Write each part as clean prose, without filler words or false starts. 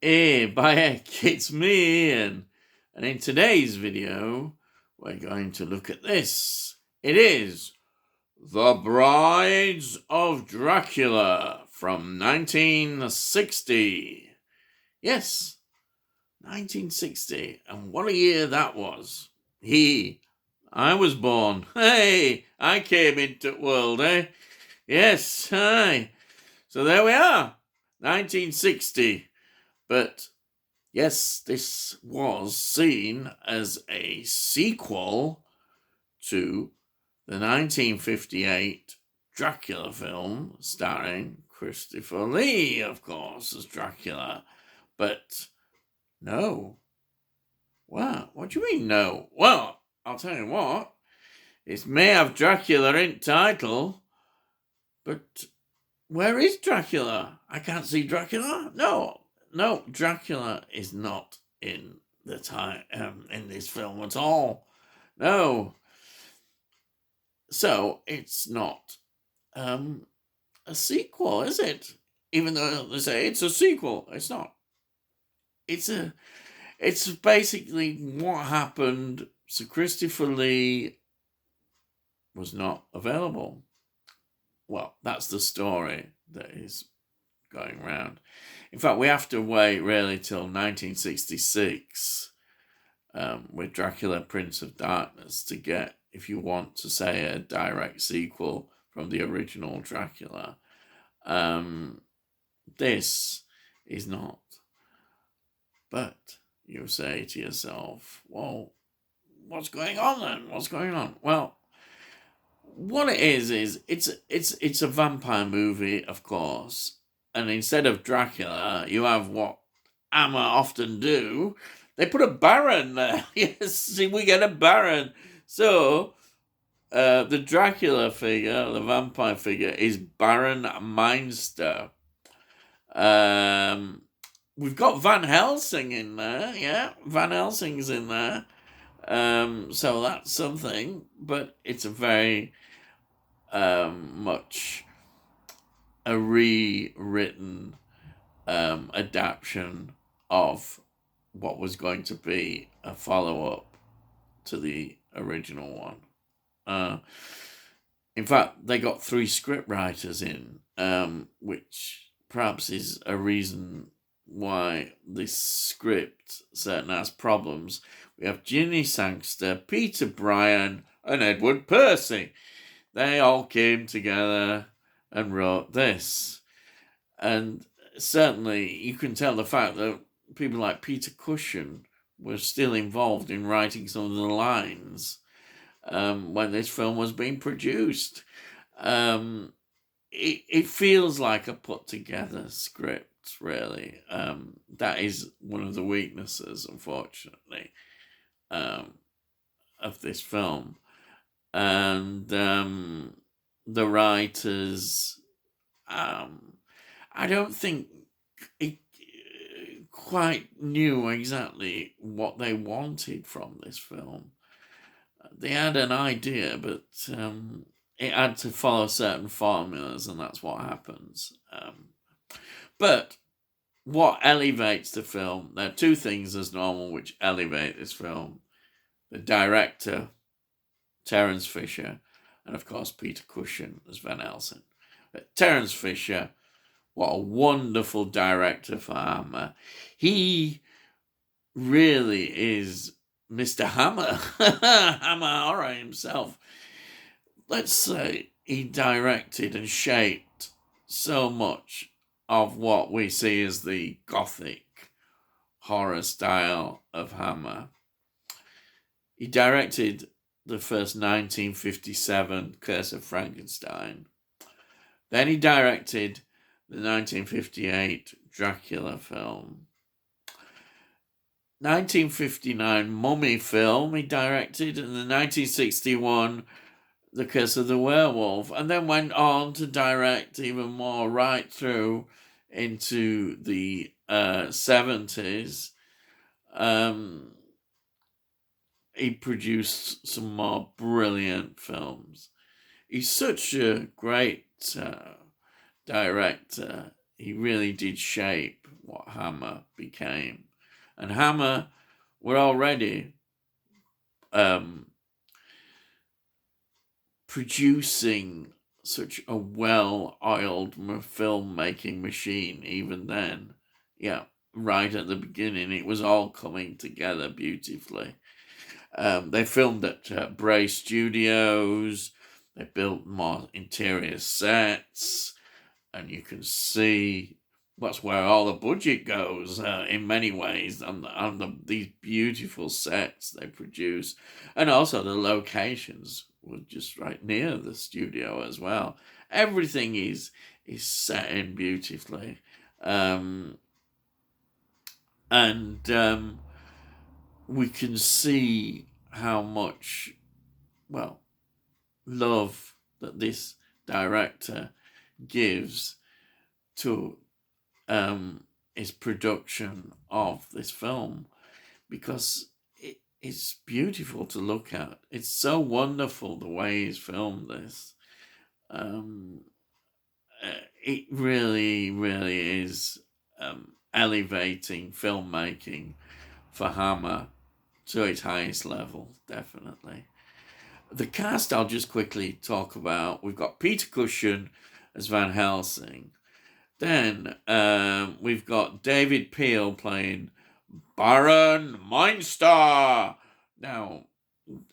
Hey, Bayek, it's me, Ian. And in today's video, we're going to look at this. It is The Brides of Dracula from 1960. Yes, 1960. And what a year that was. I was born. Hey, I came into the world, eh? Yes, hi. So there we are, 1960. But yes, this was seen as a sequel to the 1958 Dracula film starring Christopher Lee, of course, as Dracula. But no. What do you mean no? Well, I'll tell you what. It may have Dracula in title, but where is Dracula? I can't see Dracula. No, Dracula is not in the in this film at all. No, so it's not a sequel, is it? Even though they say it's a sequel, it's not. It's basically what happened. So Christopher Lee was not available. Well, that's the story that is going around. In fact, we have to wait really till 1966 with Dracula Prince of Darkness to get, if you want to say, a direct sequel from the original Dracula. This is not. But you say to yourself, well, what's going on then? What's going on? Well, what it is it's a vampire movie, of course. And instead of Dracula, you have what Hammer often do. They put a Baron there. Yes, see, we get a Baron. So, the Dracula figure, the vampire figure, is Baron Meinster. We've got Van Helsing in there. Yeah, Van Helsing's in there. So that's something. But it's a very much a rewritten adaptation of what was going to be a follow-up to the original one. In fact, they got 3 script writers in, which perhaps is a reason why this script certainly has problems. We have Ginny Sangster, Peter Bryan, and Edward Percy. They all came together and wrote this. And certainly you can tell the fact that people like Peter Cushing were still involved in writing some of the lines when this film was being produced. It feels like a put-together script, really. That is one of the weaknesses, unfortunately, of this film. And the writers, I don't think it quite knew exactly what they wanted from this film. They had an idea, but it had to follow certain formulas, and that's what happens. But what elevates the film, there are 2 things as normal which elevate this film. The director, Terence Fisher, and of course Peter Cushing as Van Helsing. But Terence Fisher, what a wonderful director for Hammer. He really is Mr. Hammer, Hammer Horror himself. Let's say he directed and shaped so much of what we see as the gothic horror style of Hammer. He directed the first 1957 Curse of Frankenstein. Then he directed the 1958 Dracula film. 1959 Mummy film he directed, and the 1961 The Curse of the Werewolf, and then went on to direct even more right through into the 70s. He produced some more brilliant films. He's such a great director. he really did shape what Hammer became. And Hammer were already producing such a well-oiled film-making machine even then. Yeah, right at the beginning, it was all coming together beautifully. They filmed at Bray Studios. They built more interior sets, and you can see that's where all the budget goes in many ways on these beautiful sets they produce, and also the locations were just right near the studio as well. Everything is set in beautifully, and we can see how much, well, love that this director gives to his production of this film, because it's beautiful to look at. It's so wonderful the way he's filmed this. It really, really is elevating filmmaking for Hammer to its highest level, definitely. The cast I'll just quickly talk about. We've got Peter Cushing as Van Helsing. Then we've got David Peel playing Baron Meinster. Now,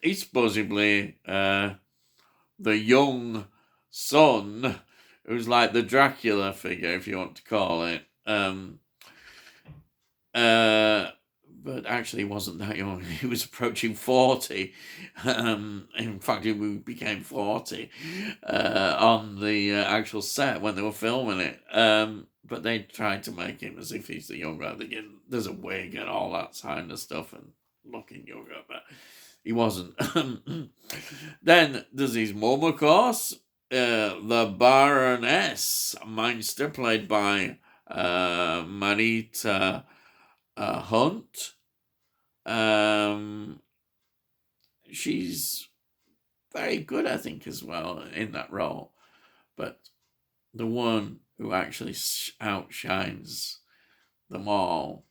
he's supposedly the young son, who's like the Dracula figure, if you want to call it. But actually, he wasn't that young. He was approaching 40. In fact, he became 40 on the actual set when they were filming it. But they tried to make him as if he's the younger. There's a wig and all that kind of stuff and looking younger, but he wasn't. Then there's his mum, of course, the Baroness Meinster, played by Marita Hunt. She's very good, I think, as well in that role. But the one who actually outshines them all,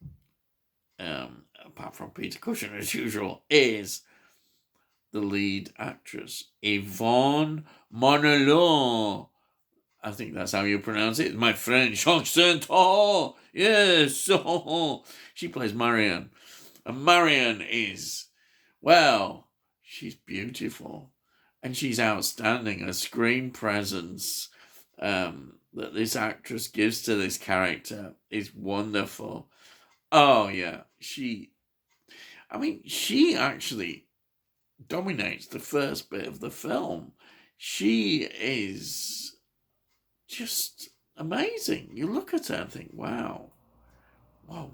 apart from Peter Cushing as usual, is the lead actress, Yvonne Monelon. I think that's how you pronounce it. My French accent. Oh, yes. Oh. She plays Marianne. And Marianne is, well, she's beautiful. And she's outstanding. Her screen presence that this actress gives to this character is wonderful. Oh, yeah. She actually dominates the first bit of the film. She is just amazing. You look at her and think, wow,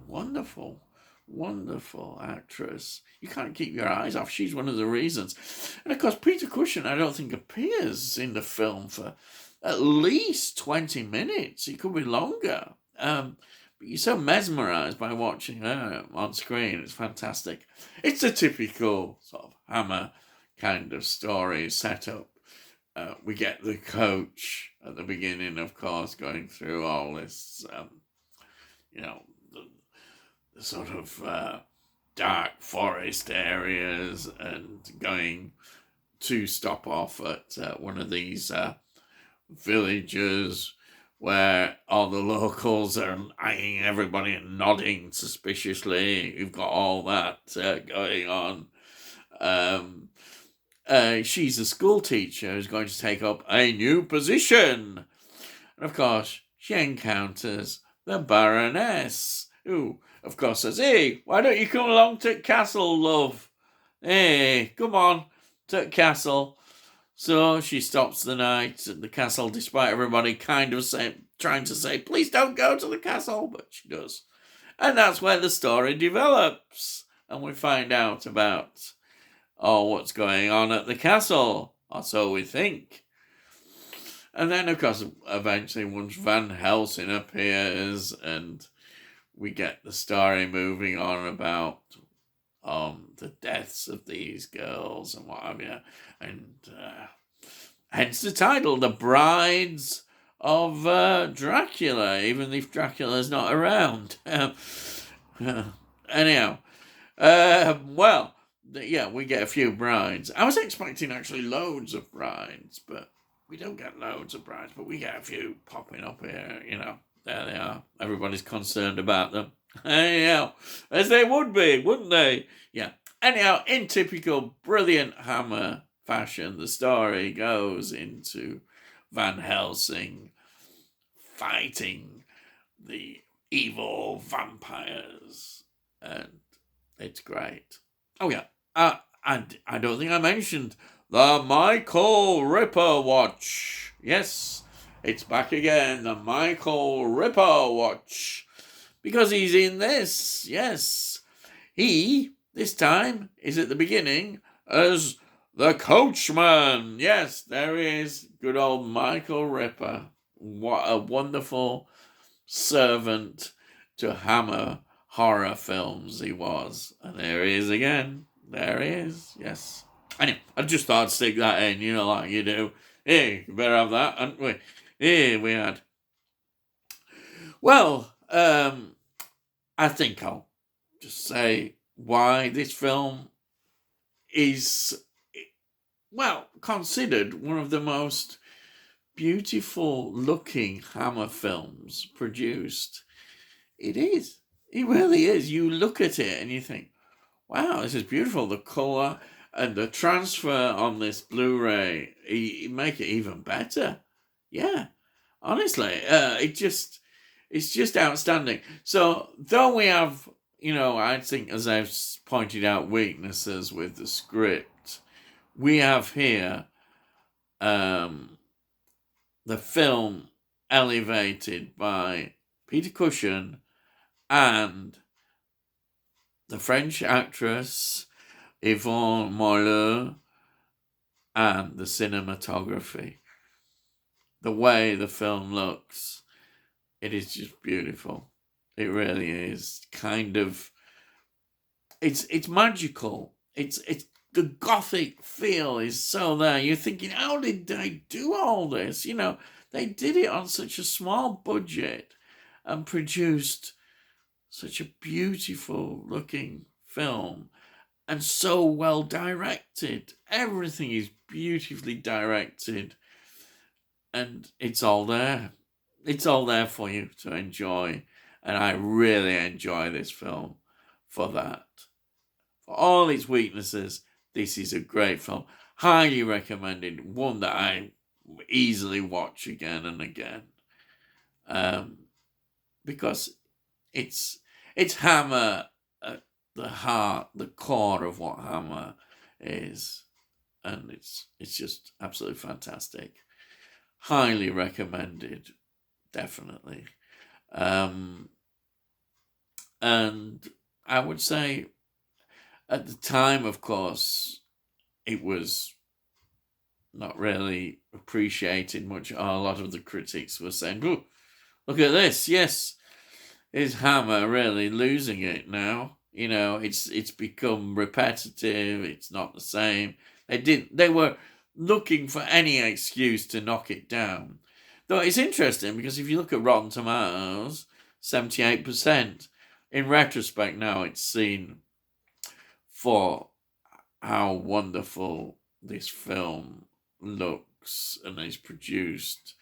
wonderful, wonderful actress. You can't keep your eyes off. She's one of the reasons. And of course, Peter Cushing, I don't think, appears in the film for at least 20 minutes. It could be longer. But you're so mesmerized by watching her on screen. It's fantastic. It's a typical sort of Hammer kind of story set up. We get the coach at the beginning, of course, going through all this, the sort of dark forest areas, and going to stop off at one of these villages where all the locals are eyeing everybody and nodding suspiciously. You've got all that going on. She's a school teacher who's going to take up a new position. And of course, she encounters the Baroness, who, of course, says, "Hey, why don't you come along to castle, love? Hey, come on, to castle." So she stops the night at the castle, despite everybody kind of trying to say, "Please don't go to the castle," but she does. And that's where the story develops. And we find out about what's going on at the castle, or so we think. And then, of course, eventually once Van Helsing appears, and we get the story moving on about the deaths of these girls and what have you. And hence the title, The Brides of Dracula, even if Dracula's not around. Anyhow, well, yeah, we get a few brides. I was expecting actually loads of brides, but we don't get loads of brides, but we get a few popping up here, There they are. Everybody's concerned about them. Anyhow, as they would be, wouldn't they? Yeah. Anyhow, in typical brilliant Hammer fashion, the story goes into Van Helsing fighting the evil vampires, and it's great. Oh yeah, and I don't think I mentioned the Michael Ripper watch. Yes, it's back again, the Michael Ripper watch, because he's in this. Yes, he this time is at the beginning as the coachman. Yes, there is good old Michael Ripper. What a wonderful servant to Hammer horror films he was. And there he is again. There he is. Yes. Anyway, I just thought I'd stick that in, like you do. Hey, you better have that, hadn't we? Here we had. Well, I think I'll just say why this film is, well, considered one of the most beautiful looking Hammer films produced. It is. It really is. You look at it and you think, wow, this is beautiful. The colour and the transfer on this Blu-ray, it make it even better. Yeah, honestly, it's just outstanding. So though we have, I think, as I've pointed out, weaknesses with the script, we have here the film elevated by Peter Cushing and the French actress Yvonne Morleux, and the cinematography. The way the film looks, it is just beautiful. It really is. Kind of, it's magical. It's the gothic feel is so there. You're thinking, how did they do all this? They did it on such a small budget and produced such a beautiful looking film and so well directed. Everything is beautifully directed and it's all there. It's all there for you to enjoy. And I really enjoy this film for that. For all its weaknesses, this is a great film. Highly recommended. One that I easily watch again and again. Because it's Hammer at the heart, the core of what Hammer is. And it's just absolutely fantastic. Highly recommended, definitely. And I would say at the time, of course, it was not really appreciated much. A lot of the critics were saying, "Oh, look at this, yes, is Hammer really losing it now? It's become repetitive, it's not the same." They were looking for any excuse to knock it down. Though it's interesting because if you look at Rotten Tomatoes, 78%. In retrospect now, it's seen for how wonderful this film looks and is produced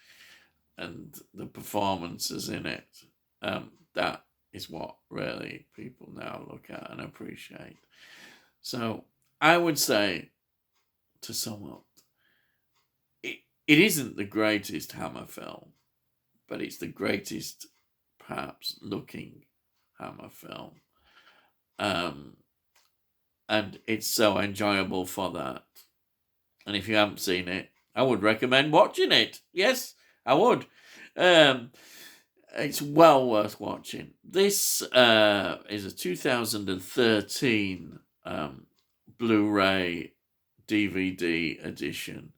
and the performances in it. That is what really people now look at and appreciate. So I would say, to sum up, it isn't the greatest Hammer film, but it's the greatest, perhaps, looking Hammer film. And it's so enjoyable for that. And if you haven't seen it, I would recommend watching it. Yes, I would. It's well worth watching. This is a 2013 Blu-ray DVD edition.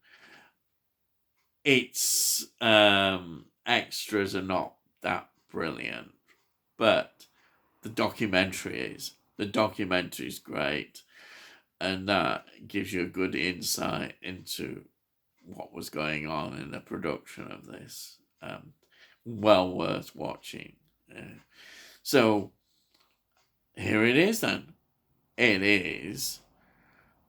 Its extras are not that brilliant, but the documentary is. The documentary is great, and that gives you a good insight into what was going on in the production of this. well worth watching. So here it is then. It is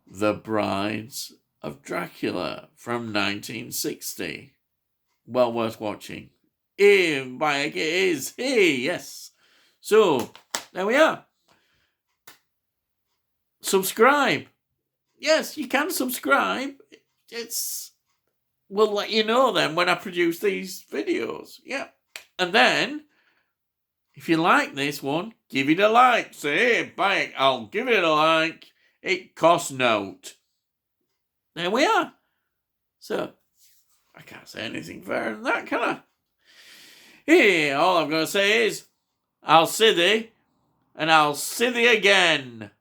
The Brides of Dracula from 1960. Well worth watching. It is. Hey, yes. So, there we are. Subscribe. Yes, you can subscribe. We'll let you know then when I produce these videos. Yeah. And then, if you like this one, give it a like. Say, hey, bye, I'll give it a like. It costs note. There we are. So, I can't say anything fairer than that, can I? Hey, all I'm going to say is, I'll see thee, and I'll see thee again.